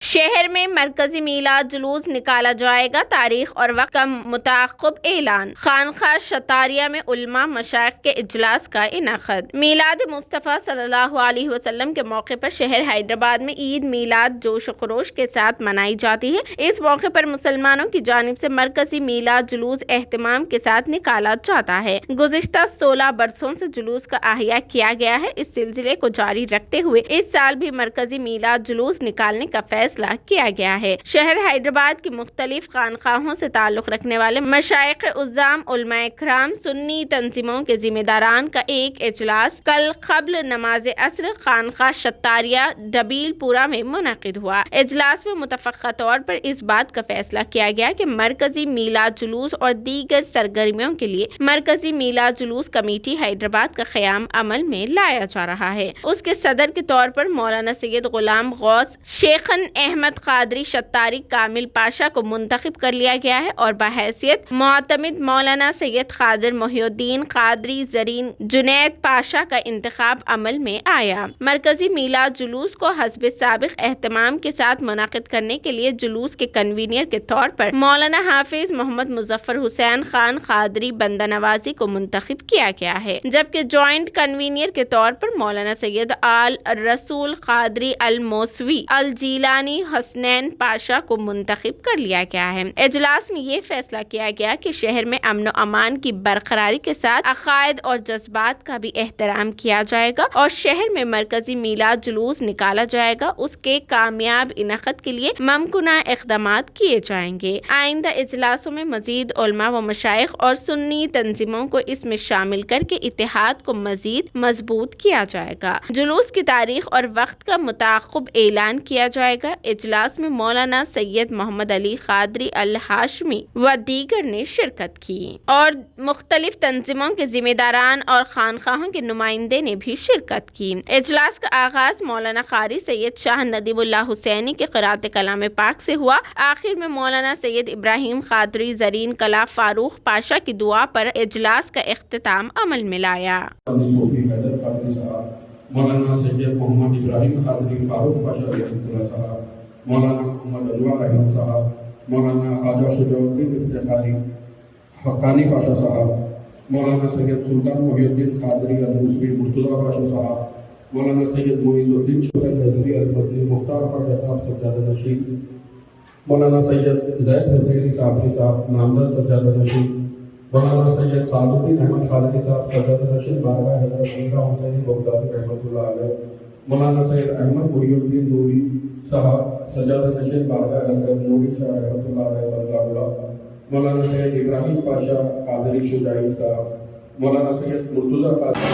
شہر میں مرکزی میلاد جلوس نکالا جائے گا، تاریخ اور وقت کا متعاقب اعلان۔ خانقاہ شتاریہ میں علماء مشائخ کے اجلاس کا انعقاد۔ میلاد مصطفیٰ صلی اللہ علیہ وسلم کے موقع پر شہر حیدرآباد میں عید میلاد جوش و خروش کے ساتھ منائی جاتی ہے۔ اس موقع پر مسلمانوں کی جانب سے مرکزی میلاد جلوس اہتمام کے ساتھ نکالا جاتا ہے۔ گزشتہ 16 برسوں سے جلوس کا احیاء کیا گیا ہے۔ اس سلسلے کو جاری رکھتے ہوئے اس سال بھی مرکزی میلاد جلوس نکالنے کا فیصلہ کیا گیا ہے۔ شہر حیدرآباد کی مختلف خانقاہوں سے تعلق رکھنے والے مشائخ عظام، علماء کرام، سنی تنظیموں کے ذمہ داران کا ایک اجلاس کل قبل نماز عصر خانقاہ شتاریہ ڈبیل پورہ میں منعقد ہوا۔ اجلاس میں متفقہ طور پر اس بات کا فیصلہ کیا گیا کہ مرکزی میلاد جلوس اور دیگر سرگرمیوں کے لیے مرکزی میلاد جلوس کمیٹی حیدرآباد کا قیام عمل میں لایا جا رہا ہے۔ اس کے صدر کے طور پر مولانا سید غلام غوث شیخن احمد قادری شتاری کامل پاشا کو منتخب کر لیا گیا ہے اور بحیثیت معتمد مولانا سید قادر محی الدین قادری زرین جنید پاشا کا انتخاب عمل میں آیا۔ مرکزی میلاد جلوس کو حسب سابق اہتمام کے ساتھ منعقد کرنے کے لیے جلوس کے کنوینر کے طور پر مولانا حافظ محمد مظفر حسین خان قادری بندہ نوازی کو منتخب کیا گیا ہے، جبکہ جوائنٹ کنوینر کے طور پر مولانا سید آل رسول قادری الموسوی الجیلانی حسنین پاشا کو منتخب کر لیا گیا ہے۔ اجلاس میں یہ فیصلہ کیا گیا کہ شہر میں امن و امان کی برقراری کے ساتھ عقائد اور جذبات کا بھی احترام کیا جائے گا اور شہر میں مرکزی میلاد جلوس نکالا جائے گا۔ اس کے کامیاب انعقاد کے لیے ممکنہ اقدامات کیے جائیں گے۔ آئندہ اجلاسوں میں مزید علماء و مشائخ اور سنی تنظیموں کو اس میں شامل کر کے اتحاد کو مزید مضبوط کیا جائے گا۔ جلوس کی تاریخ اور وقت کا متعاقب اعلان کیا جائے گا۔ اجلاس میں مولانا سید محمد علی قادری الہاشمی و دیگر نے شرکت کی اور مختلف تنظیموں کے ذمہ داران اور خانقاہوں کے نمائندے نے بھی شرکت کی۔ اجلاس کا آغاز مولانا قاری سید شاہ ندیم اللہ حسینی کے قرأت کلام پاک سے ہوا۔ آخر میں مولانا سید ابراہیم قادری زرین کلا فاروق پاشا کی دعا پر اجلاس کا اختتام عمل میں لایا۔ مولانا سید محمد ابراہیم قادری فاروق پاشا زرین کلا صاحب، مولانا محمد انوار احمد صاحب، مولانا خواجہ شجاع الدین افتخاری حقانی پاشا صاحب، مولانا سید سلطان محی الدین قادری الموسوی مرتضیٰ پاشا صاحب، مولانا سید معیز الدین حسین رضوی المدنی مختار پاشا صاحب سجادہ نشین، مولانا سید زید حسینی صابری صاحب نامزد سجادہ نشین، مولانا سید سعد الدین احمد قادری صاحب سجادہ نشین بارگاہ حضرت میرا حسینی بغدادی رحمۃ اللہ علیہ، مولانا سید احمد محی الدین نوری صاحب سجادہ نشین بارگاہ حضرت نوری شاہ رحمۃ اللہ علیہ، مولانا سید ابراہیم پاشا قادری شجاعی صاحب، مولانا سید مرتضیٰ قادری